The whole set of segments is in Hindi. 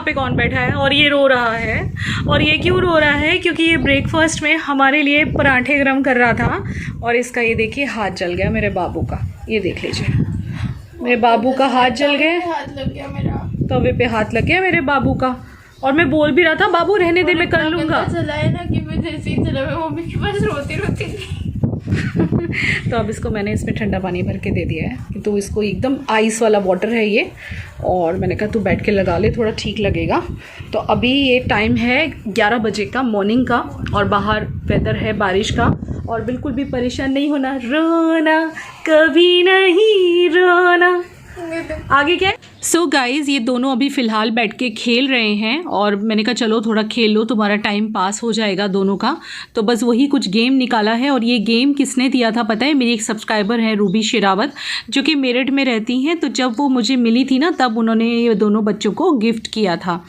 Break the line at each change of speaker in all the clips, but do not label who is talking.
पे कौन बैठा है और ये रो रहा है। और ये क्यों रो रहा है? क्योंकि ये ब्रेकफास्ट में हमारे लिए पराठे गरम कर रहा था और इसका ये देखिए हाथ जल गया मेरे बाबू का। ये देख लीजिए, मेरे बाबू का हाथ जल गया,
हाथ लग गया मेरा,
तवे पे हाथ लग गया मेरे बाबू का। और मैं बोल भी रहा था बाबू रहने दे, मैं कर लूँगा।
चला है ना कि मैं जैसे ही चला मैं मम्मी के पास रोती रोती थी।
तो अब इसको मैंने इसमें ठंडा पानी भर के दे दिया है, तो इसको एकदम आइस वाला वाटर है ये। और मैंने कहा तू बैठ के लगा ले, थोड़ा ठीक लगेगा। तो अभी ये टाइम है 11 बजे का मॉर्निंग का और बाहर वेदर है बारिश का। और बिल्कुल भी परेशान नहीं होना, रोना कभी नहीं रोना। आगे क्या है? सो गाइज़ ये दोनों अभी फ़िलहाल बैठ के खेल रहे हैं और मैंने कहा चलो थोड़ा खेल लो, तुम्हारा टाइम पास हो जाएगा दोनों का। तो बस वही कुछ गेम निकाला है। और ये गेम किसने दिया था पता है? मेरी एक सब्सक्राइबर है रूबी शेरावत, जो कि मेरठ में रहती हैं। तो जब वो मुझे मिली थी ना, तब उन्होंने ये दोनों बच्चों को गिफ्ट किया था।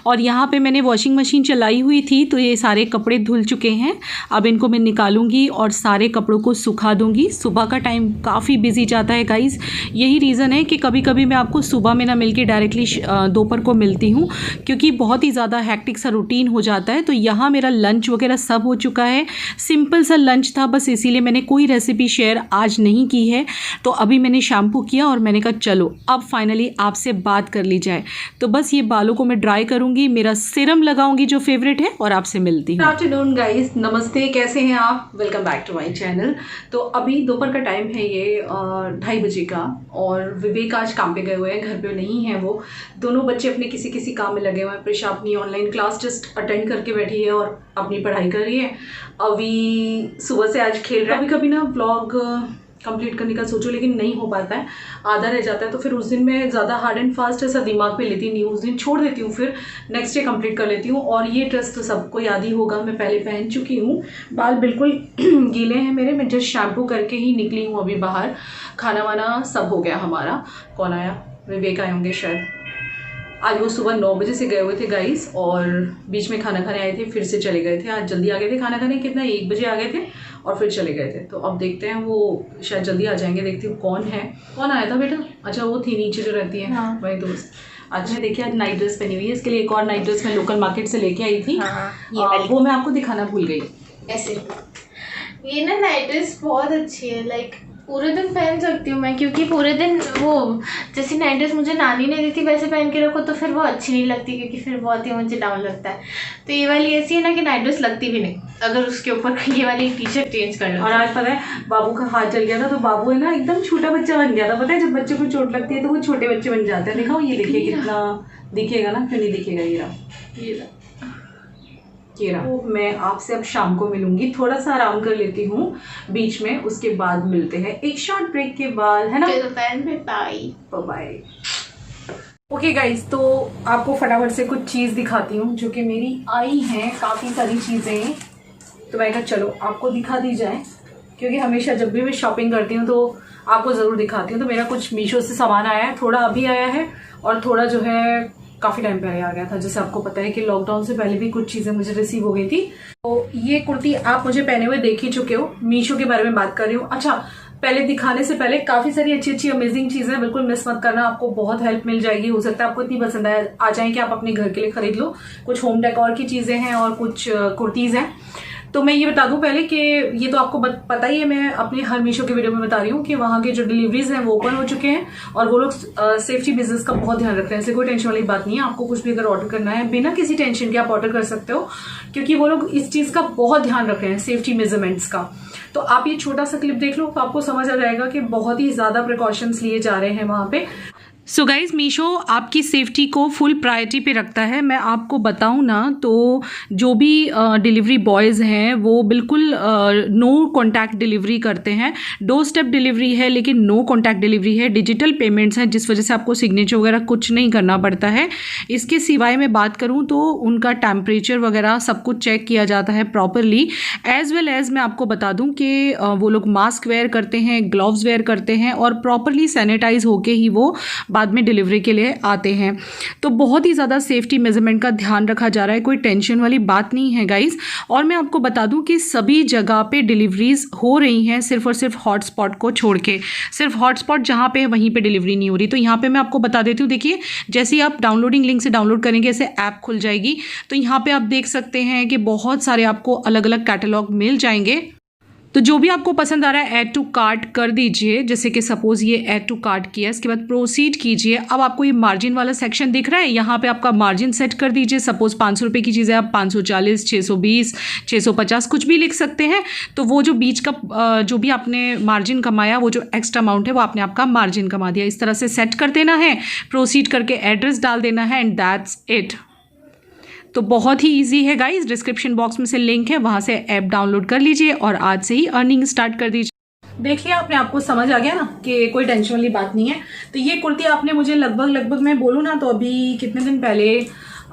और यहाँ पर मैंने वॉशिंग मशीन चलाई हुई थी, तो ये सारे कपड़े धुल चुके हैं। अब इनको मैं निकालूंगी और सारे कपड़ों को सुखा दूंगी। सुबह का टाइम काफ़ी बिजी जाता है गाइज़, यही रीज़न है कि कभी कभी मैं आपको सुबह में ना मिलके डायरेक्टली दोपहर को मिलती हूँ, क्योंकि बहुत ही ज़्यादा हैक्टिक सा रूटीन हो जाता है। तो यहाँ मेरा लंच वगैरह सब हो चुका है, सिंपल सा लंच था बस, इसीलिए मैंने कोई रेसिपी शेयर आज नहीं की है। तो अभी मैंने शैम्पू किया और मैंने कहा चलो अब फाइनली आपसे बात कर ली जाए। तो बस ये बालों को मैं ड्राई करूँगी, मेरा सीरम लगाऊंगी जो फेवरेट है, और आपसे मिलती हूँ। गुड आफ्टरनून गाइस, नमस्ते, कैसे हैं आप? Welcome back to my channel. तो अभी दोपहर का टाइम है, ये 2:30 बजे का। और विवेक आज काम पे गए हुए हैं, घर पे नहीं है वो। दोनों बच्चे अपने किसी किसी काम में लगे हुए हैं। प्रिशा अपनी ऑनलाइन क्लास जस्ट अटेंड करके बैठी है और अपनी पढ़ाई कर रही है। अभी सुबह से आज खेल रहा है। कभी कभी ना व्लॉग कंप्लीट करने का सोचो लेकिन नहीं हो पाता है, आधा रह जाता है। तो फिर उस दिन मैं ज़्यादा हार्ड एंड फास्ट ऐसा दिमाग पे लेती नहीं हूँ, उस दिन छोड़ देती हूँ, फिर नेक्स्ट डे कंप्लीट कर लेती हूँ। और ये ड्रेस तो सबको याद ही होगा, मैं पहले पहन चुकी हूँ। बाल बिल्कुल गीले हैं मेरे, मैं जस्ट शैम्पू करके ही निकली हूँ अभी बाहर। खाना वाना सब हो गया हमारा। कौन आया? विवेक आए होंगे शायद। आज वो सुबह 9 बजे से गए हुए थे गाइस, और बीच में खाना खाने आए थे, फिर से चले गए थे। आज जल्दी आ गए थे खाना खाने, कितना 1 बजे आ गए थे और फिर चले गए थे। तो अब देखते हैं, वो शायद जल्दी आ जाएंगे। देखती हूँ कौन है। कौन आया था बेटा? अच्छा वो थी नीचे जो रहती है। हाँ। वही दोस्त। अच्छा देखिए, आज नाइट ड्रेस पहनी हुई है, इसके लिए एक और नाइट ड्रेस मैं लोकल मार्केट से लेके आई थी। वो मैं आपको दिखाना भूल गई।
ऐसे ये ना नाइट ड्रेस बहुत अच्छी है, लाइक पूरे दिन पहन सकती हूँ मैं, क्योंकि पूरे दिन वो जैसी नाइट ड्रेस मुझे नानी ने दी थी वैसे पहन के रखो तो फिर वो अच्छी नहीं लगती, क्योंकि फिर बहुत ही मुझे डाउन लगता है। तो ये वाली ऐसी है ना कि नाइट ड्रेस लगती भी नहीं अगर उसके ऊपर ये वाली टी शर्ट चेंज कर लो।
और आज पता है बाबू का हाथ जल गया था, तो बाबू है ना एकदम छोटा बच्चा बन गया था। पता है जब बच्चे को चोट लगती है तो वो छोटे बच्चे बन जाते हैं। दिखाओ, ये देखिए कितना दिखेगा ना, क्यों नहीं दिखेगा? ये रहा। तो मैं आपसे अब शाम को मिलूंगी, थोड़ा सा आराम कर लेती हूँ बीच में, उसके बाद मिलते हैं एक शॉर्ट ब्रेक के बाद, है ना? बाय। ओके गाइज, तो आपको फटाफट से कुछ चीज़ दिखाती हूँ जो कि मेरी आई हैं, काफ़ी सारी चीज़ें। तो मैं कहा चलो आपको दिखा दी जाए, क्योंकि हमेशा जब भी मैं शॉपिंग करती हूँ तो आपको ज़रूर दिखाती हूँ। तो मेरा कुछ मीशो से सामान आया है, थोड़ा अभी आया है और थोड़ा जो है काफ़ी टाइम पहले आ गया था। जैसे आपको पता है कि लॉकडाउन से पहले भी कुछ चीज़ें मुझे रिसीव हो गई थी। तो ये कुर्ती आप मुझे पहने हुए देख ही चुके हो। मीशो के बारे में बात कर रही हूँ। अच्छा, पहले दिखाने से पहले काफ़ी सारी अच्छी अच्छी अमेजिंग चीज़ें, बिल्कुल मिस मत करना, आपको बहुत हेल्प मिल जाएगी। हो सकता है आपको इतनी पसंद आ जाए कि आप अपने घर के लिए खरीद लो। कुछ होम डेकोर की चीज़ें हैं और कुछ कुर्तीज़ हैं। तो मैं ये बता दूं पहले कि ये तो आपको पता ही है, मैं अपने हर मीशो के वीडियो में बता रही हूँ कि वहाँ के जो डिलीवरीज हैं वो ओपन हो चुके हैं और वो लोग सेफ्टी बिजनेस का बहुत ध्यान रख रहे हैं। ऐसे कोई टेंशन वाली बात नहीं है। आपको कुछ भी अगर ऑर्डर करना है बिना किसी टेंशन के आप ऑर्डर कर सकते हो, क्योंकि वो लोग इस चीज़ का बहुत ध्यान रख रहे हैं, सेफ्टी मेजरमेंट्स का। तो आप ये छोटा सा क्लिप देख लो तो आपको समझ आ जाएगा कि बहुत ही ज़्यादा प्रिकॉशंस लिए जा रहे हैं वहाँ पे। सो गाइज, मीशो आपकी सेफ्टी को फुल प्रायोरिटी पे रखता है। मैं आपको बताऊं ना, तो जो भी डिलीवरी बॉयज़ हैं वो बिल्कुल नो कॉन्टैक्ट डिलीवरी करते हैं। डोर स्टेप डिलीवरी है लेकिन नो कॉन्टैक्ट डिलीवरी है। डिजिटल पेमेंट्स हैं, जिस वजह से आपको सिग्नेचर वगैरह कुछ नहीं करना पड़ता है। इसके सिवाय मैं बात करूं तो उनका टेम्परेचर वगैरह सब कुछ चेक किया जाता है प्रॉपरली। एज़ वेल एज़ मैं आपको बता दूं कि वो लोग मास्क वेयर करते हैं, ग्लव्स वेयर करते हैं और प्रॉपरली सैनिटाइज होके ही वो बाद में डिलीवरी के लिए आते हैं। तो बहुत ही ज़्यादा सेफ्टी मेजरमेंट का ध्यान रखा जा रहा है, कोई टेंशन वाली बात नहीं है गाइज़। और मैं आपको बता दूं कि सभी जगह पे डिलीवरीज हो रही हैं, सिर्फ और सिर्फ हॉटस्पॉट को छोड़ के। सिर्फ हॉटस्पॉट जहाँ पे है वहीं पे डिलीवरी नहीं हो रही। तो यहाँ पे मैं आपको बता देती हूँ, देखिए जैसे ही आप डाउनलोडिंग लिंक से डाउनलोड करेंगे ऐसे ऐप खुल जाएगी। तो यहाँ पे आप देख सकते हैं कि बहुत सारे आपको अलग अलग कैटलॉग मिल जाएंगे। तो जो भी आपको पसंद आ रहा है ऐड टू कार्ट कर दीजिए। जैसे कि सपोज ये ऐड टू कार्ट किया, इसके बाद प्रोसीड कीजिए। अब आपको ये मार्जिन वाला सेक्शन दिख रहा है, यहाँ पे आपका मार्जिन सेट कर दीजिए। सपोज 500 रुपये की चीज़ है, आप 540, 620, 650 कुछ भी लिख सकते हैं। तो वो जो बीच का जो भी आपने मार्जिन कमाया, वो जो एक्स्ट्रा अमाउंट है वो आपने आपका मार्जिन कमा दिया। इस तरह से सेट कर देना है, प्रोसीड करके एड्रेस डाल देना है एंड दैट्स इट। तो बहुत ही इजी है गाइस, डिस्क्रिप्शन बॉक्स में से लिंक है, वहाँ से ऐप डाउनलोड कर लीजिए और आज से ही अर्निंग स्टार्ट कर दीजिए। देखिए आपने, आपको समझ आ गया ना कि कोई टेंशन वाली बात नहीं है। तो ये कुर्ती आपने मुझे लगभग मैं बोलूँ ना तो अभी कितने दिन पहले,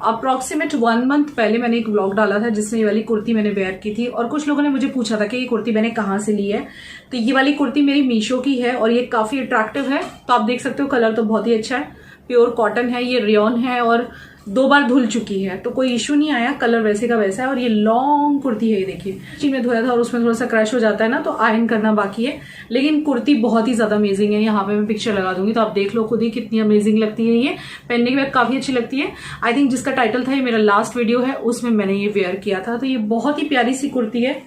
अप्रॉक्सीमेट 1 मंथ पहले मैंने एक व्लॉग डाला था जिसमें ये वाली कुर्ती मैंने वेयर की थी। और कुछ लोगों ने मुझे पूछा था कि ये कुर्ती मैंने कहाँ से ली है। तो ये वाली कुर्ती मेरी मीशो की है और ये काफ़ी अट्रैक्टिव है। तो आप देख सकते हो कलर तो बहुत ही अच्छा है, प्योर कॉटन है, ये रेयॉन है और 2 बार धुल चुकी है तो कोई इशू नहीं आया, कलर वैसे का वैसा है। और ये लॉन्ग कुर्ती है, ये देखिए मशीन में धोया था और उसमें थोड़ा सा क्रैश हो जाता है ना, तो आयरन करना बाकी है। लेकिन कुर्ती बहुत ही ज्यादा अमेजिंग है। यहाँ पे मैं पिक्चर लगा दूंगी तो आप देख लो खुद ही कितनी अमेजिंग लगती है। ये पहनने के बाद काफी अच्छी लगती है। आई थिंक जिसका टाइटल था, ये मेरा लास्ट वीडियो है उसमें मैंने ये वेयर किया था। तो ये बहुत ही प्यारी सी कुर्ती है,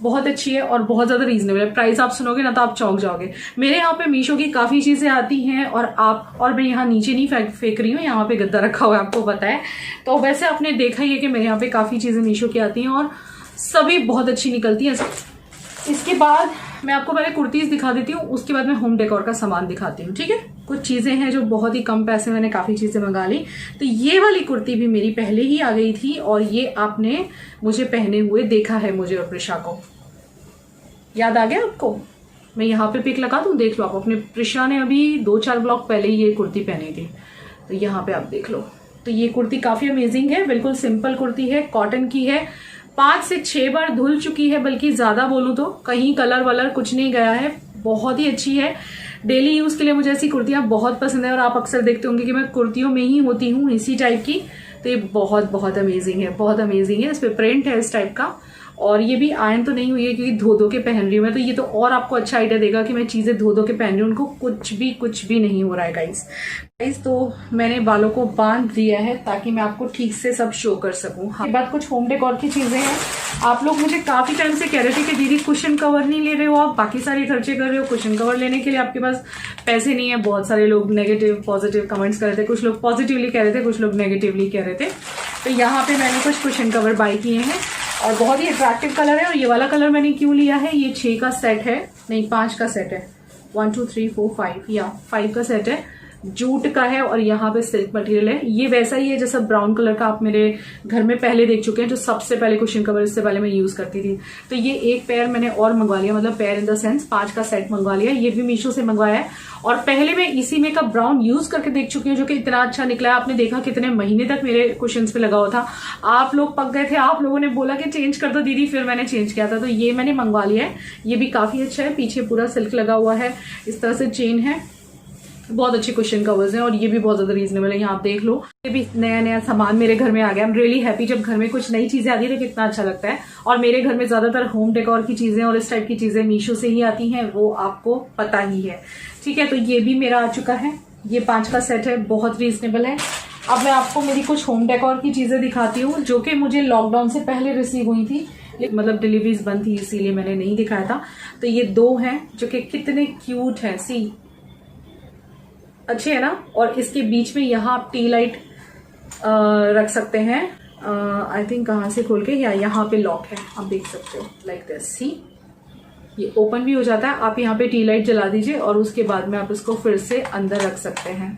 बहुत अच्छी है और बहुत ज्यादा रीजनेबल है। प्राइस आप सुनोगे ना तो आप चौंक जाओगे। मेरे यहाँ पे मीशो की काफी चीजें आती हैं और मैं यहाँ नीचे नहीं फेंक रही हूँ, यहाँ पे गद्दा रखा हुआ है, आपको पता है। तो वैसे आपने देखा ही है कि मेरे यहाँ पे काफी चीजें मीशो की आती हैं और सभी बहुत अच्छी निकलती हैं। इसके बाद मैं आपको पहले कुर्तीज दिखा देती हूँ, उसके बाद मैं होम डेकोर का सामान दिखाती हूँ, ठीक है। कुछ चीजें हैं जो बहुत ही कम पैसे मैंने काफी चीजें मंगा ली। तो ये वाली कुर्ती भी मेरी पहले ही आ गई थी और ये आपने मुझे पहने हुए देखा है, मुझे और प्रिशा को। याद आ गया आपको? मैं यहाँ पे पिक लगा दूं, देख लो आप अपने। प्रिशा ने अभी 2-4 ब्लॉक पहले ही ये कुर्ती पहनी थी, तो यहाँ पे आप देख लो। तो ये कुर्ती काफी अमेजिंग है, बिल्कुल सिंपल कुर्ती है, कॉटन की है, 5 से 6 बार धुल चुकी है, बल्कि ज्यादा बोलूं तो कहीं कलर वलर कुछ नहीं गया है, बहुत ही अच्छी है। डेली यूज के लिए मुझे ऐसी कुर्तियां बहुत पसंद है और आप अक्सर देखते होंगे कि मैं कुर्तियों में ही होती हूँ इसी टाइप की। तो ये बहुत अमेजिंग है, बहुत अमेजिंग है। इस पे प्रिंट है इस टाइप का और ये भी आयरन तो नहीं हुई है क्योंकि धो के पहन रही हूँ मैं। तो ये तो और आपको अच्छा आइडिया देगा कि मैं चीजें धो के पहन रही हूँ, उनको कुछ भी नहीं हो रहा है गाइस। तो मैंने बालों को बांध दिया है ताकि मैं आपको ठीक से सब शो कर सकूं। हाँ, बात कुछ होम डेकोर की चीजें हैं। आप लोग मुझे काफी टाइम से कह रहे थे कि दीदी कुशन कवर नहीं ले रहे हो, आप बाकी सारे खर्चे कर रहे हो, कुशन कवर लेने के लिए आपके पास पैसे नहीं है। बहुत सारे लोग नेगेटिव पॉजिटिव कमेंट्स कर रहे थे, कुछ लोग पॉजिटिवली कह रहे थे, कुछ लोग नेगेटिवली कह रहे थे। तो यहाँ पे मैंने कुछ कुशन कवर बाय किए हैं और बहुत ही अट्रैक्टिव कलर है। और ये वाला कलर मैंने क्यों लिया है, ये 6 का सेट है, नहीं 5 का सेट है, 1 2 3 4 5 या 5 का सेट है, जूट का है और यहाँ पे सिल्क मटेरियल है। ये वैसा ही है जैसा ब्राउन कलर का आप मेरे घर में पहले देख चुके हैं, जो सबसे पहले कुशन कवर इससे पहले मैं यूज करती थी। तो ये एक पेयर मैंने और मंगवा लिया, मतलब पेयर इन द सेंस 5 का सेट मंगवा लिया। ये भी मीशो से मंगवाया है और पहले मैं इसी में का ब्राउन यूज करके देख चुकी हूँ, जो कि इतना अच्छा निकला है। आपने देखा कितने महीने तक मेरे कुशन्स पे लगा हुआ था, आप लोग पक गए थे, आप लोगों ने बोला कि चेंज कर दो दीदी, फिर मैंने चेंज किया था। तो ये मैंने मंगवा लिया है, ये भी काफी अच्छा है। पीछे पूरा सिल्क लगा हुआ है, इस तरह से चेन है, बहुत अच्छे कुशन कवर्स हैं और ये भी बहुत ज्यादा रीजनेबल है। यहाँ आप देख लो, ये भी नया सामान मेरे घर में आ गया। आई एम रियली हैप्पी, जब घर में कुछ नई चीजें आती है तो कितना अच्छा लगता है। और मेरे घर में ज्यादातर होम डेकोर की चीजें और इस टाइप की चीजें मीशो से ही आती हैं, वो आपको पता ही है, ठीक है। तो ये भी मेरा आ चुका है, ये 5 का सेट है, बहुत रीजनेबल है। अब मैं आपको मेरी कुछ होम डेकोर की चीजें दिखाती हूँ जो कि मुझे लॉकडाउन से पहले रिसीव हुई थी, मतलब डिलीवरीज बंद थी इसीलिए मैंने नहीं दिखाया था। तो ये 2 हैं जो कि कितने क्यूट है, सी अच्छे है ना। और इसके बीच में यहाँ आप टी लाइट रख सकते हैं, आई थिंक कहाँ से खोल के, या यहाँ पे लॉक है, आप देख सकते हो, लाइक दिस। सी, ये ओपन भी हो जाता है। आप यहाँ पे टी लाइट जला दीजिए और उसके बाद में आप इसको फिर से अंदर रख सकते हैं।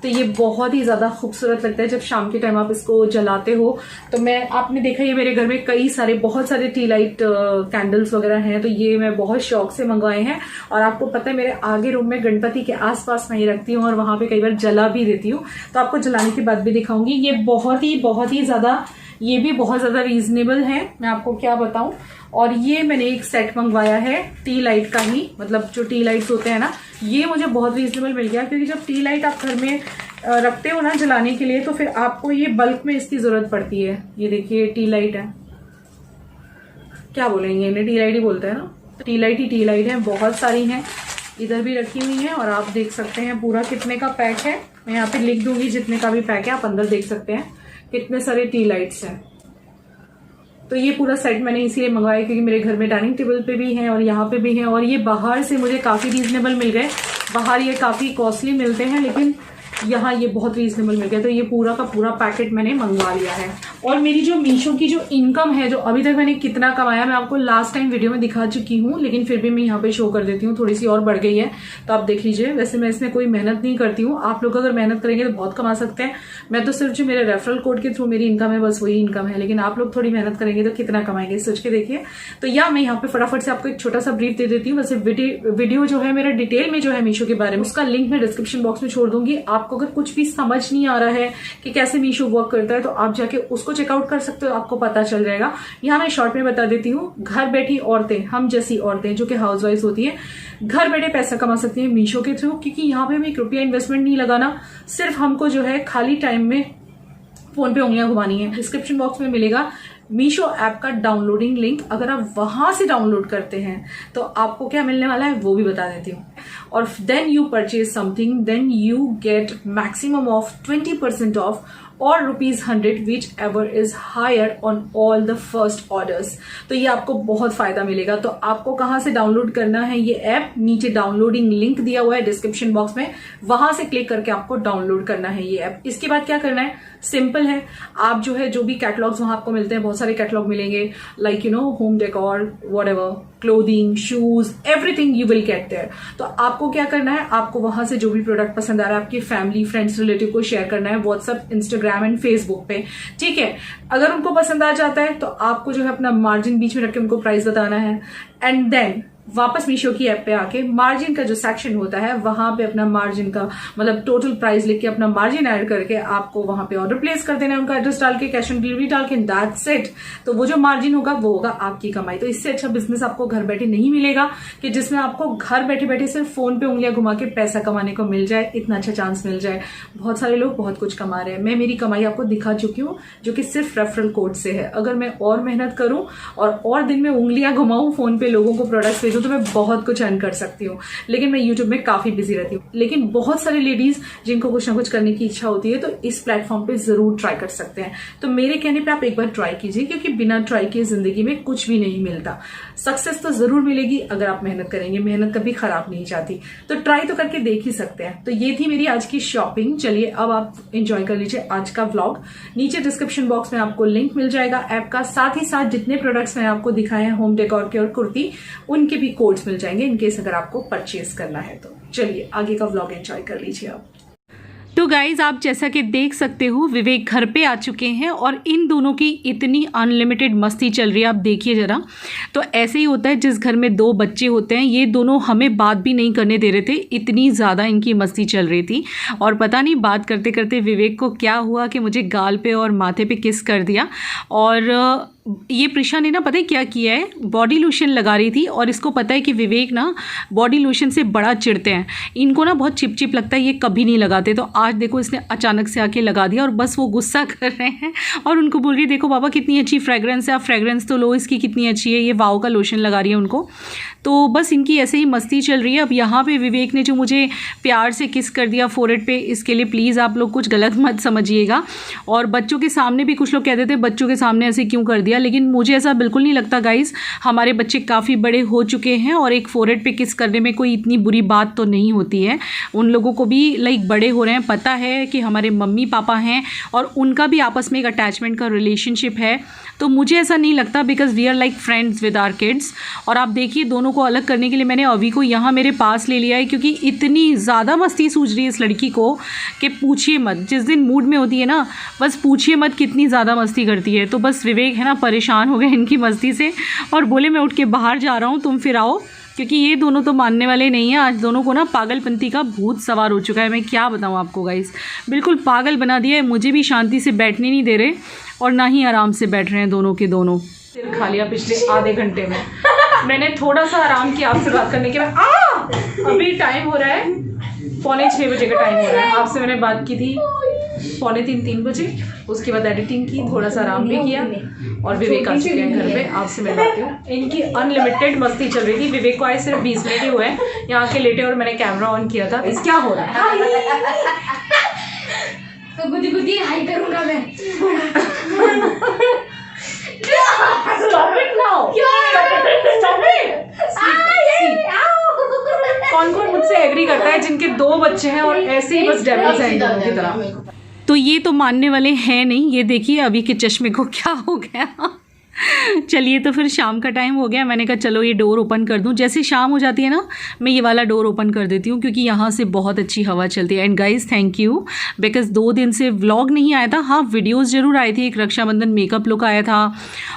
तो ये बहुत ही ज्यादा खूबसूरत लगता है जब शाम के टाइम आप इसको जलाते हो। तो मैं, आपने देखा ये मेरे घर में कई सारे, बहुत सारे टी लाइट कैंडल्स वगैरह हैं, तो ये मैं बहुत शौक से मंगवाए हैं। और आपको पता है मेरे आगे रूम में गणपति के आसपास मैं ये रखती हूँ और वहां पे कई बार जला भी देती हूँ, तो आपको जलाने के बाद भी दिखाऊंगी। ये बहुत ही ज्यादा ये भी बहुत ज़्यादा रीजनेबल है, मैं आपको क्या बताऊं। और ये मैंने एक सेट मंगवाया है टी लाइट का ही, मतलब जो टी लाइट्स होते हैं ना, ये मुझे बहुत रीजनेबल मिल गया, क्योंकि जब टी लाइट आप घर में रखते हो ना जलाने के लिए, तो फिर आपको ये बल्क में इसकी जरूरत पड़ती है। ये देखिए टी लाइट है, क्या बोलेंगे इन्हें, टी लाइट ही बोलते हैं ना, टी लाइट है, बहुत सारी हैं, इधर भी रखी हुई हैं। और आप देख सकते हैं पूरा कितने का पैक है, मैं यहाँ पे लिख दूंगी जितने का भी पैक है, आप अंदर देख सकते हैं कितने सारे टी लाइट्स हैं। तो ये पूरा सेट मैंने इसीलिए मंगवाया क्योंकि मेरे घर में डाइनिंग टेबल पे भी है और यहाँ पे भी है, और ये बाहर से मुझे काफ़ी रीजनेबल मिल गए। बाहर ये काफ़ी कॉस्टली मिलते हैं, लेकिन यहाँ ये बहुत रीजनेबल मिल गया। तो ये पूरा का पूरा पैकेट मैंने मंगवा लिया है। और मेरी जो मीशो की जो इनकम है, जो अभी तक मैंने कितना कमाया, मैं आपको लास्ट टाइम वीडियो में दिखा चुकी हूँ, लेकिन फिर भी मैं यहाँ पे शो कर देती हूँ, थोड़ी सी और बढ़ गई है, तो आप देख लीजिए। वैसे मैं इसमें कोई मेहनत नहीं करती हूँ, आप लोग अगर मेहनत करेंगे तो बहुत कमा सकते हैं। मैं तो सिर्फ जो मेरे रेफरल कोड के थ्रू मेरी इनकम है, बस वही इनकम है, लेकिन आप लोग थोड़ी मेहनत करेंगे तो कितना कमाएंगे, सोच के देखिए। तो या मैं यहाँ पे फटाफट से आपको एक छोटा सा ब्रीफ दे देती हूँ। वैसे वीडियो जो है मेरा डिटेल में जो है मीशो के बारे में, उसका लिंक मैं डिस्क्रिप्शन बॉक्स में छोड़ दूंगी। आपको अगर कुछ भी समझ नहीं आ रहा है कि कैसे मीशो वर्क करता है, तो आप जाके उसको चेकआउट कर सकते हो, आपको पता चल जाएगा। यहाँ मैं शॉर्ट में बता देती हूँ, घर बैठी औरतें, हम जैसी औरतें जो कि हाउसवाइफ होती हैं, घर बैठे पैसा कमा सकती हैं मीशो के थ्रू, क्योंकि यहाँ पे हमें 1 रुपया इन्वेस्टमेंट नहीं लगाना, सिर्फ हमको जो है खाली टाइम में फोन पे उंगलियां घुमानी है। डिस्क्रिप्शन बॉक्स में मिलेगा मीशो ऐप का डाउनलोडिंग लिंक, अगर आप वहां से डाउनलोड करते हैं तो आपको क्या मिलने वाला है वो भी बता देती हूँ। और then you purchase something, then you get maximum of 20% off और ₹100 whichever is higher on all the first orders. तो ये आपको बहुत फायदा मिलेगा। तो आपको कहां से डाउनलोड करना है ये ऐप, नीचे डाउनलोडिंग लिंक दिया हुआ है डिस्क्रिप्शन बॉक्स में, वहां से क्लिक करके आपको डाउनलोड करना है ये ऐप। इसके बाद क्या करना है, सिंपल है, आप जो है जो भी कैटलॉग्स वहां आपको मिलते हैं, बहुत सारे कैटलॉग मिलेंगे, like home decor, whatever, clothing, shoes, everything you will get there. तो आपको क्या करना है, आपको वहां से जो भी प्रोडक्ट पसंद आ रहा है आपकी फैमिली, फ्रेंड्स, रिलेटिव को शेयर करना है व्हाट्सएप, इंस्टाग्राम एंड फेसबुक पे, ठीक है। अगर उनको पसंद आ जाता है तो आपको जो है अपना मार्जिन बीच में रख के उनको प्राइस बताना है, एंड देन वापस मीशो की ऐप पे आके मार्जिन का जो सेक्शन होता है वहां पे अपना मार्जिन का मतलब टोटल प्राइस लिख के अपना मार्जिन ऐड करके आपको वहां पे ऑर्डर प्लेस कर देना है, उनका एड्रेस डाल के, कैश ऑन डिलीवरी डाल के, दैट्स इट। तो वो जो मार्जिन होगा वो होगा आपकी कमाई। तो इससे अच्छा बिजनेस आपको घर बैठे नहीं मिलेगा कि जिसमें आपको घर बैठे बैठे सिर्फ फोन पे उंगलियां घुमा के पैसा कमाने को मिल जाए, इतना अच्छा चांस मिल जाए। बहुत सारे लोग बहुत कुछ कमा रहे हैं, मैं मेरी कमाई आपको दिखा चुकी हूँ जो कि सिर्फ रेफरल कोड से है। अगर मैं और मेहनत करूं और दिन में उंगलियां घुमाऊं, फोन पे लोगों को प्रोडक्ट्स भेजूं, तो मैं बहुत कुछ अर्न कर सकती हूँ। लेकिन मैं यूट्यूब में काफी बिजी रहती हूँ। लेकिन बहुत सारी लेडीज जिनको कुछ ना कुछ करने की इच्छा होती है तो इस प्लेटफॉर्म पे जरूर ट्राई कर सकते हैं। तो मेरे कहने पे आप एक बार ट्राई कीजिए, क्योंकि बिना ट्राई किए जिंदगी में कुछ भी नहीं मिलता। सक्सेस तो जरूर मिलेगी अगर आप मेहनत करेंगे, मेहनत कभी खराब नहीं जाती। तो ट्राई तो करके देख ही सकते हैं। तो ये थी मेरी आज की शॉपिंग। चलिए अब आप एंजॉय कर लीजिए आज का व्लॉग। नीचे डिस्क्रिप्शन बॉक्स में आपको लिंक मिल जाएगा ऐप का, साथ ही साथ जितने प्रोडक्ट्स मैंने आपको दिखाए हैं होम डेकोर के और कुर्ती, उनके भी कोड्स मिल जाएंगे इनकेस अगर आपको परचेज करना है तो। चलिए आगे का व्लॉग एंजॉय कर लीजिए आप। तो गाइज आप जैसा कि देख सकते हो विवेक घर पे आ चुके हैं और इन दोनों की इतनी अनलिमिटेड मस्ती चल रही है, आप देखिए ज़रा। तो ऐसे ही होता है जिस घर में 2 बच्चे होते हैं, ये दोनों हमें बात भी नहीं करने दे रहे थे, इतनी ज़्यादा इनकी मस्ती चल रही थी। और पता नहीं बात करते करते विवेक को क्या हुआ कि मुझे गाल पे और माथे पे किस कर दिया। और ये प्रिशा ने ना पता है क्या किया है, बॉडी लोशन लगा रही थी और इसको पता है कि विवेक ना बॉडी लोशन से बड़ा चिढ़ते हैं, इनको ना बहुत चिपचिप लगता है, ये कभी नहीं लगाते। तो आज देखो इसने अचानक से आके लगा दिया और बस वो गुस्सा कर रहे हैं और उनको बोल रही देखो पापा कितनी अच्छी फ्रेग्रेंस है, आप फ्रेग्रेंस तो लो, इसकी कितनी अच्छी है, ये वाव का लोशन लगा रही है उनको। तो बस इनकी ऐसे ही मस्ती चल रही है। अब यहाँ पे विवेक ने जो मुझे प्यार से किस कर दिया फोरहेड पे, इसके लिए प्लीज़ आप लोग कुछ गलत मत समझिएगा। और बच्चों के सामने भी कुछ लोग कहते थे बच्चों के सामने ऐसे क्यों कर दिया, लेकिन मुझे ऐसा बिल्कुल नहीं लगता गाइस। हमारे बच्चे काफ़ी बड़े हो चुके हैं और एक फोरहेड पे किस करने में कोई इतनी बुरी बात तो नहीं होती है। उन लोगों को भी लाइक बड़े हो रहे हैं, पता है कि हमारे मम्मी पापा हैं और उनका भी आपस में एक अटैचमेंट का रिलेशनशिप है। तो मुझे ऐसा नहीं लगता, because we are like friends with our kids. और आप देखिए दोनों को अलग करने के लिए मैंने अभी को यहाँ मेरे पास ले लिया है, क्योंकि इतनी ज़्यादा मस्ती सूझ रही है इस लड़की को कि पूछिए मत। जिस दिन मूड में होती है ना, बस पूछिए मत कितनी ज़्यादा मस्ती करती है। तो बस विवेक है ना परेशान हो गए इनकी मस्ती से और बोले मैं उठ के बाहर जा रहा हूँ, तुम फिर आओ। क्योंकि ये दोनों तो मानने वाले नहीं हैं। आज दोनों को ना पागलपंती का भूत सवार हो चुका है। मैं क्या बताऊँ आपको गाइस, बिल्कुल पागल बना दिया है। मुझे भी शांति से बैठने नहीं दे रहे और ना ही आराम से बैठ रहे हैं दोनों के दोनों। सिर खा लिया पिछले आधे घंटे में। मैंने थोड़ा सा आराम किया आपसे बात करने के बाद। अभी टाइम हो रहा है 5:45 बजे का टाइम हो रहा है। आपसे मैंने बात की थी 2:45-3 बजे। उसके बाद एडिटिंग की, थोड़ा सा आराम भी किया और विवेक आ चुके हैं घर पे। आपसे मैं बात हूँ। इनकी अनलिमिटेड मस्ती चल रही थी। विवेक को आए सिर्फ 20 मिनट ही हुए हैं यहाँ के लेटे और मैंने कैमरा ऑन किया था। इस क्या हो रहा है?
तो गुदी गुदी हाई करूँगा मैं।
Stop it now! Stop it! कौन कौन मुझसे एग्री करता है जिनके 2 बच्चे हैं और ऐसे ही बस डेविल्स हैं इन दोनों की तरह? तो ये तो मानने वाले हैं नहीं। ये देखिए अभी के चश्मे को क्या हो गया। चलिए, तो फिर शाम का टाइम हो गया। मैंने कहा चलो ये डोर ओपन कर दूं। जैसे शाम हो जाती है ना, मैं ये वाला डोर ओपन कर देती हूँ क्योंकि यहाँ से बहुत अच्छी हवा चलती है। And guys thank you, because 2 दिन से व्लॉग नहीं आया था। हाँ, वीडियोस ज़रूर आई थी। एक रक्षाबंधन मेकअप लुक आया था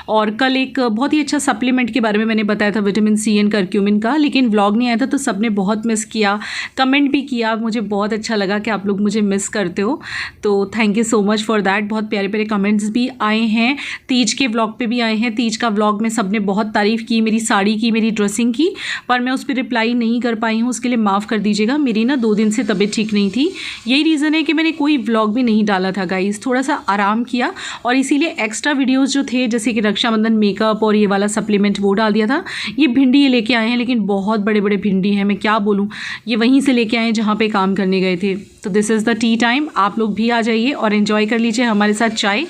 और कल एक बहुत ही अच्छा सप्लीमेंट के बारे में मैंने बताया था, विटामिन सी एंड करक्यूमिन का, लेकिन व्लॉग नहीं आया था। तो सबने बहुत मिस किया, कमेंट भी किया। मुझे बहुत अच्छा लगा कि आप लोग मुझे मिस करते हो, तो thank you so much for that. बहुत प्यारे प्यारे कमेंट्स भी आए हैं। तीज के व्लॉग पे भी आए हैं। तीज का व्लॉग में सबने बहुत तारीफ़ की, मेरी साड़ी की, मेरी ड्रेसिंग की, पर मैं उस पर रिप्लाई नहीं कर पाई हूँ। उसके लिए माफ़ कर दीजिएगा। मेरी ना 2 दिन से तबीयत ठीक नहीं थी। यही रीज़न है कि मैंने कोई व्लॉग भी नहीं डाला था गाइस। थोड़ा सा आराम किया और इसीलिए एक्स्ट्रा वीडियोज़ जो थे, जैसे कि रक्षाबंधन मेकअप और ये वाला सप्लीमेंट, वो डाल दिया था। ये भिंडी ये लेके आए हैं, लेकिन बहुत बड़े बड़े भिंडी हैं। मैं क्या बोलूँ, ये वहीं से लेके आए हैं जहाँ पे काम करने गए थे। तो this is the T time. आप लोग भी आ जाइए और एंजॉय कर लीजिए हमारे साथ चाय।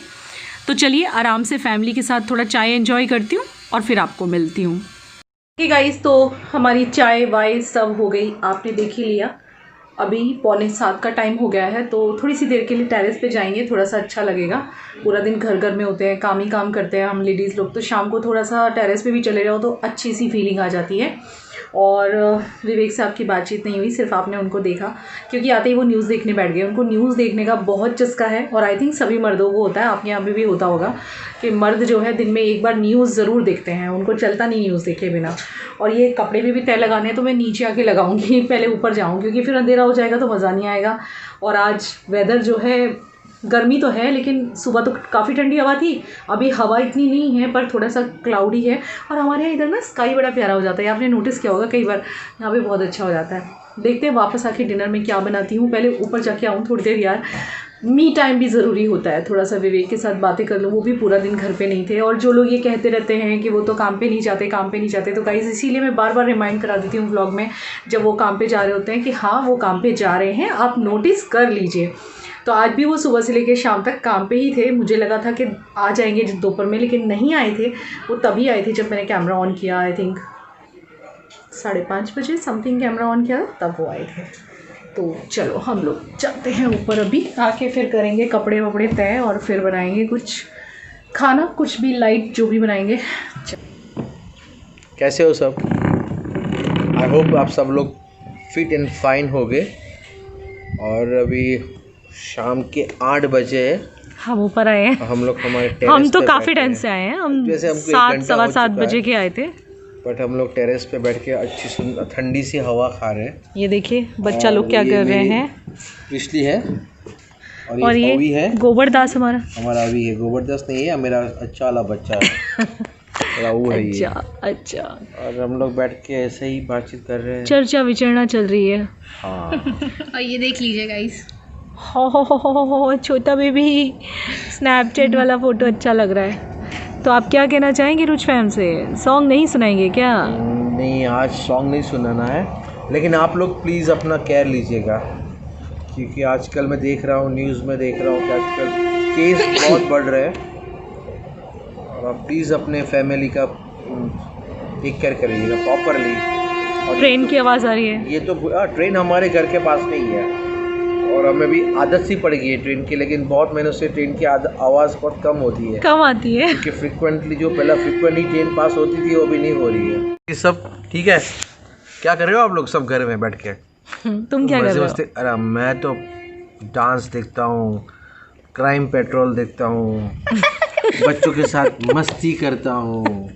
तो चलिए आराम से फैमिली के साथ थोड़ा चाय एंजॉय करती हूँ और फिर आपको मिलती हूँ। ठीक गाइस, तो हमारी चाय वाय सब हो गई, आपने देख ही लिया। अभी 6:45 का टाइम हो गया है, तो थोड़ी सी देर के लिए टेरेस पे जाएंगे, थोड़ा सा अच्छा लगेगा। पूरा दिन घर घर में होते हैं, काम ही काम करते हैं हम लेडीज़ लोग, तो शाम को थोड़ा सा टेरेस पे भी चले जाओ तो अच्छी सी फीलिंग आ जाती है। और विवेक से आपकी बातचीत नहीं हुई, सिर्फ आपने उनको देखा क्योंकि आते ही वो न्यूज़ देखने बैठ गए। उनको न्यूज़ देखने का बहुत चस्का है और आई थिंक सभी मर्दों को होता है, आपके यहाँ भी होता होगा कि मर्द जो है दिन में एक बार न्यूज़ ज़रूर देखते हैं। उनको चलता नहीं न्यूज़ देखे बिना। और ये कपड़े भी तय लगाने हैं तो मैं नीचे आके लगाऊंगी, पहले ऊपर जाऊँ क्योंकि फिर अंधेरा हो जाएगा तो मज़ा नहीं आएगा। और आज वेदर जो है, गर्मी तो है लेकिन सुबह तो काफ़ी ठंडी हवा थी। अभी हवा इतनी नहीं है पर थोड़ा सा क्लाउडी है। और हमारे यहाँ इधर ना स्काई बड़ा प्यारा हो जाता है, आपने नोटिस किया होगा कई बार। यहाँ पे बहुत अच्छा हो जाता है। देखते हैं वापस आके डिनर में क्या बनाती हूँ। पहले ऊपर जाके आऊँ थोड़ी देर यार, मी टाइम भी ज़रूरी होता है। थोड़ा सा विवेक के साथ बातें कर लूँ, वो भी पूरा दिन घर पे नहीं थे। और जो लोग ये कहते रहते हैं कि वो तो काम पे नहीं जाते, काम पे नहीं जाते, तो गाइस इसीलिए मैं बार बार रिमाइंड करा देती हूँ व्लॉग में जब वो काम पे जा रहे होते हैं कि हाँ वो काम पे जा रहे हैं, आप नोटिस कर लीजिए। तो आज भी वो सुबह से लेकर शाम तक काम पे ही थे। मुझे लगा था कि आ जाएंगे दोपहर में, लेकिन नहीं आए थे। वो तभी आए थे जब मैंने कैमरा ऑन किया, आई थिंक 5:30 बजे समथिंग कैमरा ऑन किया, तब वो आए थे। तो चलो हम लोग चलते हैं ऊपर, अभी आके फिर करेंगे कपड़े वपड़े तय और फिर बनाएंगे कुछ खाना, कुछ भी लाइट जो भी बनाएंगे।
कैसे हो सब? आई होप आप सब लोग फिट एंड फाइन हो गए। और अभी शाम के 8 बजे
हम ऊपर आए हैं।
हम लोग हमारे टेरेस
हम तो
पे
काफ़ी
बैठे
टाइम
हैं।
से आए हैं। हम
जैसे हमको
7 सवा 7
चुका
बजे
है।
के आए थे।
बट हम लोग टेरेस पे बैठ के अच्छी सुंदर ठंडी सी हवा खा रहे हैं।
ये देखिए बच्चा
और
लोग क्या
ये
कर रहे
मेरी
हैं।
पिछली है
और
ये अवी
ये
है,
गोबरदास हमारा
अभी है। गोबरदास नहीं है, मेरा अच्छा वाला बच्चा है। राहु है ये।
अच्छा।
और हम लोग बैठ के ऐसे ही बातचीत कर रहे हैं,
चर्चा विचरना चल रही है।
हाँ।
और ये देख लीजिए गाइस,
हो छोटा बेबी। स्नैपचैट वाला फ़ोटो अच्छा लग रहा है। तो आप क्या कहना चाहेंगे रुच फैम से? सॉन्ग नहीं सुनाएंगे क्या?
नहीं, आज सॉन्ग नहीं सुनाना है, लेकिन आप लोग प्लीज़ अपना केयर लीजिएगा क्योंकि आजकल मैं देख रहा हूँ, न्यूज़ में देख रहा हूँ कि आजकल केस बहुत बढ़ रहे हैं। और आप प्लीज़ अपने फैमिली का टेक केयर करिएगा प्रॉपरली। और
ट्रेन की आवाज़ आ रही है।
ये तो ट्रेन हमारे घर के पास में ही है और हमें भी आदत सी पड़ गई है ट्रेन की, लेकिन बहुत महीनों से ट्रेन की आवाज़ बहुत कम होती है,
कम आती है
क्योंकि फ्रिक्वेंटली जो पहला फ्रिक्वेंटली ट्रेन पास होती थी वो भी नहीं हो रही है। ये सब ठीक है? क्या कर रहे हो आप लोग सब घर में बैठ के?
तुम क्या कर रहे हो?
अरे मैं तो डांस देखता हूँ, क्राइम पेट्रोल देखता हूँ, बच्चों के साथ मस्ती करता हूँ।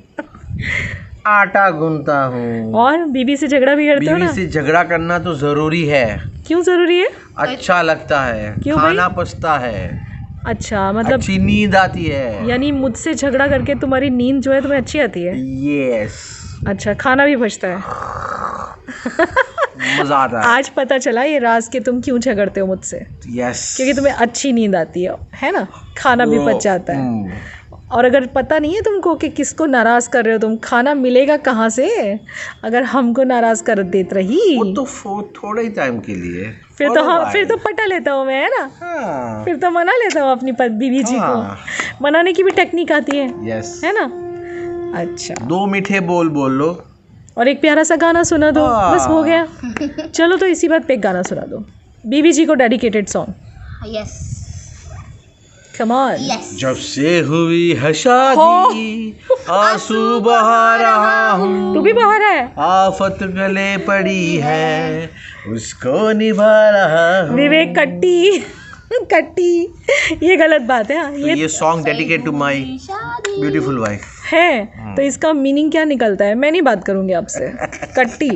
आटा गूंथता हूँ।
और बीबी से झगड़ा भी करते हो
बीवी
ना?
से झगड़ा करना तो जरूरी है।
क्यों जरूरी है?
अच्छा लगता है,
क्यों भाई?
खाना पचता है,
अच्छा, मतलब
अच्छी नींद आती है।
यानी मुझसे झगड़ा करके तुम्हारी नींद जो है तुम्हें अच्छी आती है?
यस,
अच्छा, खाना भी पचता है।
मजा आता है।
आज पता चला ये राज कि तुम क्यों झगड़ते हो मुझसे,
यस,
क्योंकि तुम्हें अच्छी नींद आती है ना? खाना भी पच जाता है। और अगर पता नहीं है तुमको कि किसको नाराज़ कर रहे हो तुम, खाना मिलेगा कहाँ से अगर हमको नाराज़ कर देत रही?
वो तो थोड़े ही टाइम के लिए।
फिर तो पटा लेता हूँ मैं, है ना?
हाँ।
फिर तो मना लेता हूँ अपनी बीवी जी
हाँ।
को। मनाने की भी टेक्निक आती है,
यस,
है ना? अच्छा,
2 मीठे बोल बोल लो
और एक प्यारा सा गाना सुना दो,
हाँ।
बस हो गया। चलो तो इसी बात पे एक गाना सुना दो, बीबी जी को dedicated song.
Yes
come on.
Yes.
जब से हुई है शादी आंसू बहा रहा हूँ,
तू भी बाहर है?
आफत गले पड़ी है उसको निभा रहा हूँ।
विवेक कट्टी कट्टी, ये गलत बात है। हाँ,
तो ये song dedicate to my beautiful wife
है। तो इसका मीनिंग क्या निकलता है? मैं नहीं बात करूंगी आपसे, कट्टी।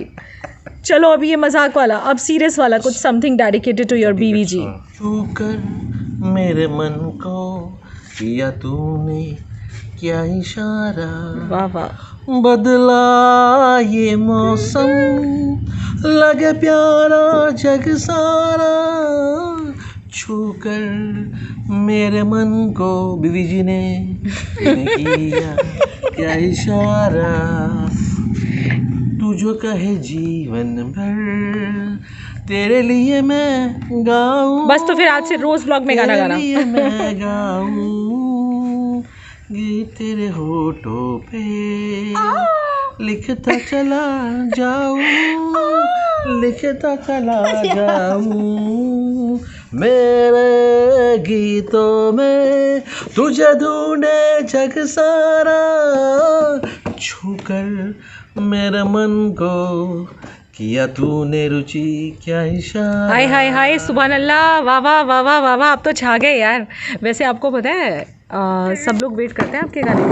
चलो अभी ये मजाक वाला, अब सीरियस वाला कुछ, समथिंग डेडिकेटेड टू योर बीवी जी।
छूकर मेरे मन को किया तूने क्या इशारा,
वाह वाह।
बदला ये मौसम लगे प्यारा जग सारा, छूकर मेरे मन को बीवी जी ने किया क्या इशारा, तू जो कहे जीवन भर तेरे लिए मैं गाऊं।
बस तो फिर आज से रोज ब्लॉग में गाना गाना।
तेरे लिए मैं गाऊं, गीत तेरे होठों पे लिखता चला जाऊं, लिखता चला जाऊं, मेरे गीतों में तुझे ढूंढे जग सारा, छूकर मेरे मन को किया तूने रुचि क्या इशारा।
हाय हाय हाय, सुभान अल्लाह, वाह वाह वाह वाह वाह वाह, आप तो छा गए यार। वैसे आपको पता है सब लोग वेट करते हैं आपके गाने का।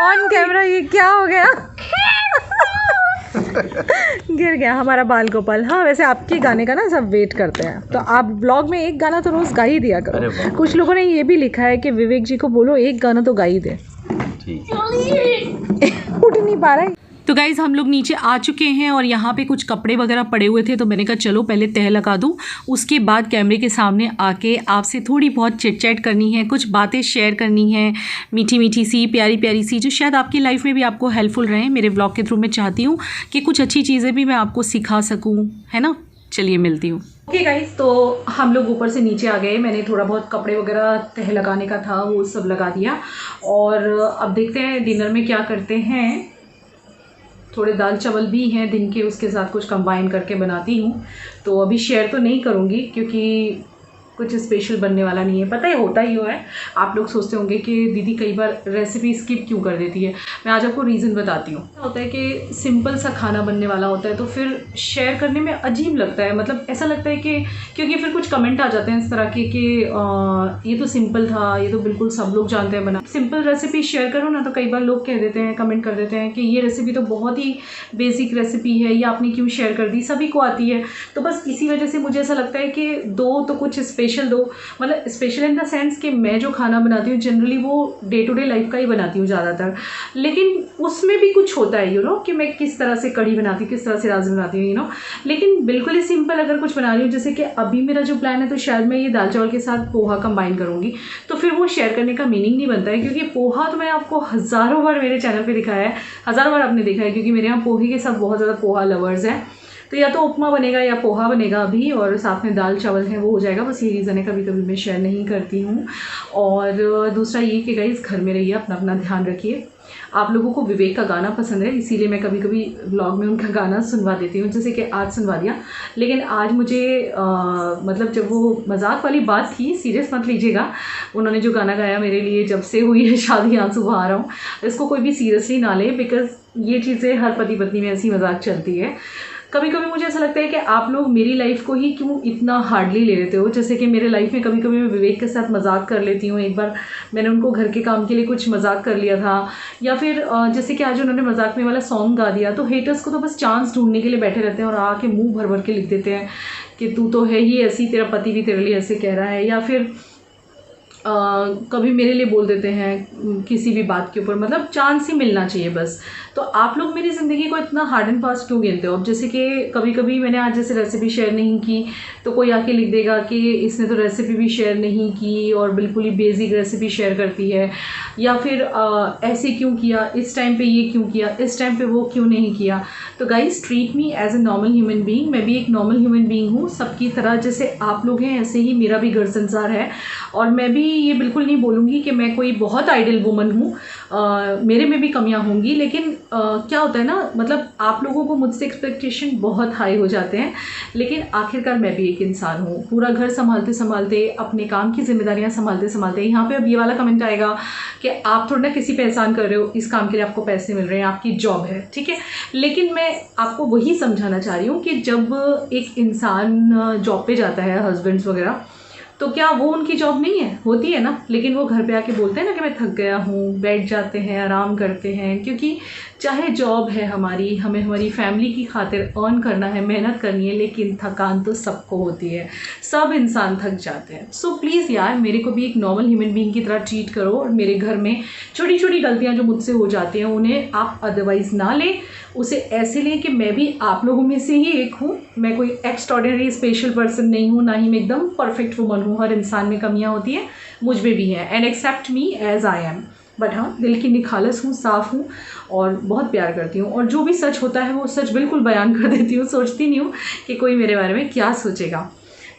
ऑन कैमरा ये क्या हो गया? गिर गया हमारा बाल गोपाल। हाँ, वैसे आपके गाने का ना सब वेट करते हैं, तो आप ब्लॉग में एक गाना तो रोज गा ही दिया करो। कुछ लोगों ने ये भी लिखा है कि विवेक जी को बोलो एक गाना तो गा ही दे। उठ नहीं पा रहा है। तो गाइज़ हम लोग नीचे आ चुके हैं और यहाँ पे कुछ कपड़े वगैरह पड़े हुए थे, तो मैंने कहा चलो पहले तह लगा दूँ, उसके बाद कैमरे के सामने आके आपसे थोड़ी बहुत चिट चैट करनी है, कुछ बातें शेयर करनी है, मीठी मीठी सी, प्यारी प्यारी सी, जो शायद आपकी लाइफ में भी आपको हेल्पफुल रहे। मेरे व्लॉग के थ्रू मैं चाहती हूँ कि कुछ अच्छी चीज़ें भी मैं आपको सिखा सकूँ, है ना? चलिए मिलती हूँ। ओके गाइस, तो हम लोग ऊपर से नीचे आ गए। मैंने थोड़ा बहुत कपड़े वगैरह तह लगाने का था वो सब लगा दिया, और अब देखते हैं डिनर में क्या करते हैं। थोड़े दाल चावल भी हैं दिन के, उसके साथ कुछ कंबाइन करके बनाती हूँ, तो अभी शेयर तो नहीं करूँगी क्योंकि कुछ स्पेशल बनने वाला नहीं है। पता है होता ही है, आप लोग सोचते होंगे कि दीदी कई बार रेसिपी स्किप क्यों कर देती है। मैं आज आपको रीज़न बताती हूँ। होता है कि सिंपल सा खाना बनने वाला होता है तो फिर शेयर करने में अजीब लगता है, मतलब ऐसा लगता है कि क्योंकि फिर कुछ कमेंट आ जाते हैं इस तरह के कि ये तो सिंपल था, ये तो बिल्कुल सब लोग जानते हैं बना। सिंपल रेसिपी शेयर करो ना तो कई बार लोग कह देते हैं, कमेंट कर देते हैं कि ये रेसिपी तो बहुत ही बेसिक रेसिपी है, ये आपने क्यों शेयर कर दी, सभी को आती है। तो बस इसी वजह से मुझे ऐसा लगता है कि दो तो कुछ स्पेशल दो, मतलब स्पेशल इन द सेंस कि मैं जो खाना बनाती हूँ जनरली वो डे टू डे लाइफ का ही बनाती हूँ ज़्यादातर, लेकिन उसमें भी कुछ होता है कि मैं किस तरह से कढ़ी बनाती हूँ, किस तरह से राजमा बनाती हूँ लेकिन बिल्कुल ही सिंपल अगर कुछ बना रही हूँ, जैसे कि अभी मेरा जो प्लान है तो शायद मैं ये दाल चावल के साथ पोहा कंबाइन करूँगी, तो फिर वो शेयर करने का मीनिंग नहीं बनता है, क्योंकि पोहा तो मैंने आपको हज़ारों बार मेरे चैनल पर दिखाया है, हज़ारों बार आपने देखा है, क्योंकि मेरे यहाँ पोहे के साथ बहुत ज़्यादा पोहा लवर्स हैं। तो या तो उपमा बनेगा या पोहा बनेगा अभी, और साथ में दाल चावल है वो हो जाएगा। बस ये रीज़न है कभी कभी मैं शेयर नहीं करती हूँ। और दूसरा ये कि गाइस घर में रहिए, अपना अपना ध्यान रखिए। आप लोगों को विवेक का गाना पसंद है, इसीलिए मैं कभी कभी व्लॉग में उनका गाना सुनवा देती हूँ, जैसे कि आज सुनवा दिया। लेकिन आज मुझे मतलब जब वो मजाक वाली बात थी, सीरियस मत लीजिएगा, उन्होंने जो गाना गाया मेरे लिए, जब से हुई है शादी आंसू बहा रहा हूँ, इसको कोई भी सीरियसली ना ले, बिकॉज ये चीज़ें हर पति पत्नी में ऐसी मजाक चलती है। कभी कभी मुझे ऐसा लगता है कि आप लोग मेरी लाइफ को ही क्यों इतना हार्डली ले लेते हो। जैसे कि मेरे लाइफ में कभी कभी मैं विवेक के साथ मजाक कर लेती हूँ। एक बार मैंने उनको घर के काम के लिए कुछ मजाक कर लिया था, या फिर जैसे कि आज उन्होंने मजाक में वाला सॉन्ग गा दिया, तो हेटर्स को तो बस चांस ढूंढने के लिए बैठे रहते हैं और आके मुंह भर भर के लिख देते हैं कि तू तो है ही ऐसी, तेरा पति भी तेरे लिए ऐसे कह रहा है, या फिर कभी मेरे लिए बोल देते हैं किसी भी बात के ऊपर, मतलब चांस ही मिलना चाहिए बस। तो आप लोग मेरी ज़िंदगी को इतना हार्ड एंड फास्ट क्यों गिनते हो। अब जैसे कि कभी कभी मैंने आज जैसे रेसिपी शेयर नहीं की तो कोई आके लिख देगा कि इसने तो रेसिपी भी शेयर नहीं की और बिल्कुल ही बेसिक रेसिपी शेयर करती है, या फिर ऐसे क्यों किया, इस टाइम पे ये क्यों किया, इस टाइम पे वो क्यों नहीं किया। तो guys, treat me as a normal human being. मैं भी एक नॉर्मल ह्यूमन बीइंग हूँ, सबकी तरह जैसे आप लोग हैं ऐसे ही मेरा भी घर संसार है। और मैं भी ये बिल्कुल नहीं बोलूँगी कि मैं कोई बहुत आइडियल वुमन हूँ, मेरे में भी कमियाँ होंगी, लेकिन क्या होता है ना, मतलब आप लोगों को मुझसे एक्सपेक्टेशन बहुत हाई हो जाते हैं, लेकिन आखिरकार मैं भी एक इंसान हूँ। पूरा घर संभालते संभालते, अपने काम की जिम्मेदारियाँ संभालते संभालते, यहाँ पे अब ये वाला कमेंट आएगा कि आप थोड़ा ना किसी पे एहसान कर रहे हो, इस काम के लिए आपको पैसे मिल रहे हैं, आपकी जॉब है, ठीक है। लेकिन मैं आपको वही समझाना चाह रही हूँ कि जब एक इंसान जॉब पे जाता है, हस्बैंड्स वगैरह, तो क्या वो उनकी जॉब नहीं है, होती है ना। लेकिन वो घर पे आके बोलते हैं ना कि मैं थक गया हूँ, बैठ जाते हैं, आराम करते हैं, क्योंकि चाहे जॉब है हमारी, हमें हमारी फैमिली की खातिर अर्न करना है, मेहनत करनी है, लेकिन थकान तो सबको होती है, सब इंसान थक जाते हैं। सो प्लीज़ यार, मेरे को भी एक नॉर्मल ह्यूमन बीइंग की तरह ट्रीट करो, और मेरे घर में छोटी छोटी गलतियाँ जो मुझसे हो जाती हैं उन्हें आप अदरवाइज़ ना लें, उसे ऐसे लें कि मैं भी आप लोगों में से ही एक हूँ। मैं कोई एक्स्ट्रॉर्डिनरी स्पेशल पर्सन नहीं हूँ, ना ही मैं एकदम परफेक्ट वुमन हूँ। हर इंसान में कमियाँ होती हैं, मुझ में भी हैं, and accept me as I am. But हाँ, दिल की निखालस हूँ, साफ़ हूँ और बहुत प्यार करती हूँ, और जो भी सच होता है वो सच बिल्कुल बयान कर देती हूँ। सोचती नहीं हूँ कि कोई मेरे बारे में क्या सोचेगा।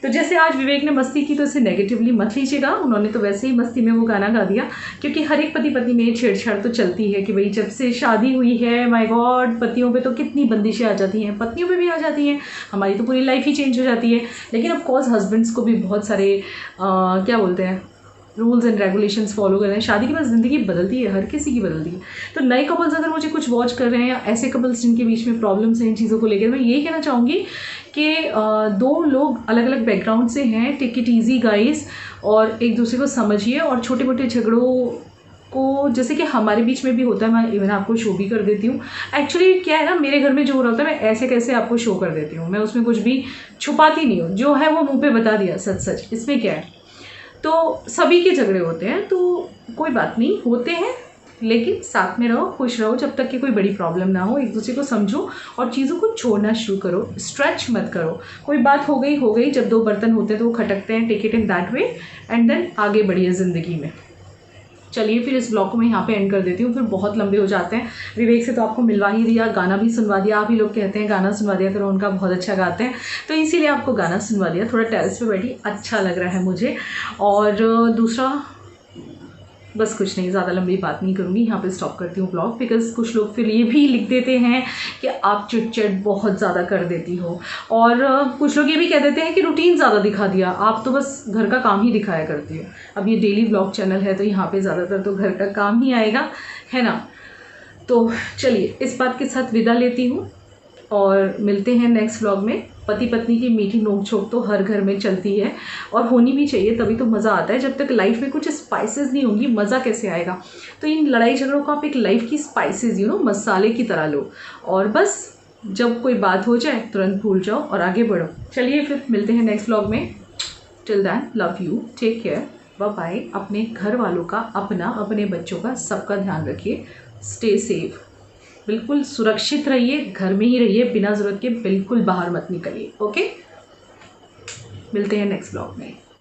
तो जैसे आज विवेक ने मस्ती की तो इसे नेगेटिवली मत लीजिएगा, उन्होंने तो वैसे ही मस्ती में वो गाना गा दिया, क्योंकि हर एक पति पत्नी में छेड़छाड़ तो चलती है कि भाई जब से शादी हुई है, माय गॉड, पतियों पे तो कितनी बंदिशें आ जाती हैं, पत्नियों पे भी आ जाती हैं, हमारी तो पूरी लाइफ ही चेंज हो जाती है। लेकिन ऑफ कोर्स हस्बैंड्स को भी बहुत सारे क्या बोलते हैं, रूल्स एंड रेगुलेशंस फॉलो कर रहे हैं। शादी के बाद ज़िंदगी बदलती है, हर किसी की बदलती है। तो नए कपल्स अगर मुझे कुछ वॉच कर रहे हैं, या ऐसे कपल्स जिनके बीच में प्रॉब्लम्स हैं इन चीज़ों को लेकर, मैं यही कहना चाहूँगी कि दो लोग अलग अलग बैकग्राउंड से हैं, टेक इट ईजी गाइस, और एक दूसरे को समझिए। और छोटे मोटे झगड़ों को, जैसे कि हमारे बीच में भी होता है, मैं इवन आपको शो भी कर देती हूँ। एक्चुअली क्या है ना, मेरे घर में जो हो रहा होता है मैं ऐसे कैसे आपको शो कर देती हूँ, मैं उसमें कुछ भी छुपाती नहीं हूँ, जो है वो मुँह पे बता दिया सच सच, इसमें क्या है। तो सभी के झगड़े होते हैं, तो कोई बात नहीं, होते हैं, लेकिन साथ में रहो, खुश रहो, जब तक कि कोई बड़ी प्रॉब्लम ना हो। एक दूसरे को समझो और चीज़ों को छोड़ना शुरू करो, स्ट्रेच मत करो। कोई बात हो गई, जब दो बर्तन होते हैं तो वो खटकते हैं, take it in that way, and then आगे बढ़िए ज़िंदगी में। चलिए फिर इस ब्लॉग को मैं यहाँ पे एंड कर देती हूँ, फिर बहुत लंबे हो जाते हैं। विवेक से तो आपको मिलवा ही दिया, गाना भी सुनवा दिया, आप ही लोग कहते हैं गाना सुनवा दिया करो, उनका बहुत अच्छा गाते हैं, तो इसीलिए आपको गाना सुनवा दिया। थोड़ा टेरेस पे बैठी, अच्छा लग रहा है मुझे। और दूसरा बस कुछ नहीं, ज़्यादा लंबी बात नहीं करूँगी, यहाँ पे स्टॉप करती हूँ ब्लॉग, बिकॉज कुछ लोग फिर ये भी लिख देते हैं कि आप चिट बहुत ज़्यादा कर देती हो, और कुछ लोग ये भी कह देते हैं कि रूटीन ज़्यादा दिखा दिया, आप तो बस घर का काम ही दिखाया करती हो। अब ये डेली ब्लॉग चैनल है तो यहाँ पे ज़्यादातर तो घर का काम ही आएगा, है ना। तो चलिए इस बात के साथ विदा लेती हूँ, और मिलते हैं नेक्स्ट व्लॉग में। पति पत्नी की मीठी नोक झोंक तो हर घर में चलती है, और होनी भी चाहिए, तभी तो मज़ा आता है। जब तक लाइफ में कुछ स्पाइसेस नहीं होंगी, मज़ा कैसे आएगा। तो इन लड़ाई झगड़ों को आप एक लाइफ की स्पाइसेस, मसाले की तरह लो, और बस जब कोई बात हो जाए तुरंत भूल जाओ और आगे बढ़ो। चलिए फिर मिलते हैं नेक्स्ट व्लॉग में। Till then, love you, take care, bye bye. अपने घर वालों का, अपने बच्चों का, सबका ध्यान रखिए। स्टे सेफ, बिल्कुल सुरक्षित रहिए, घर में ही रहिए, बिना ज़रूरत के बिल्कुल बाहर मत निकलिए। ओके, मिलते हैं नेक्स्ट ब्लॉग में।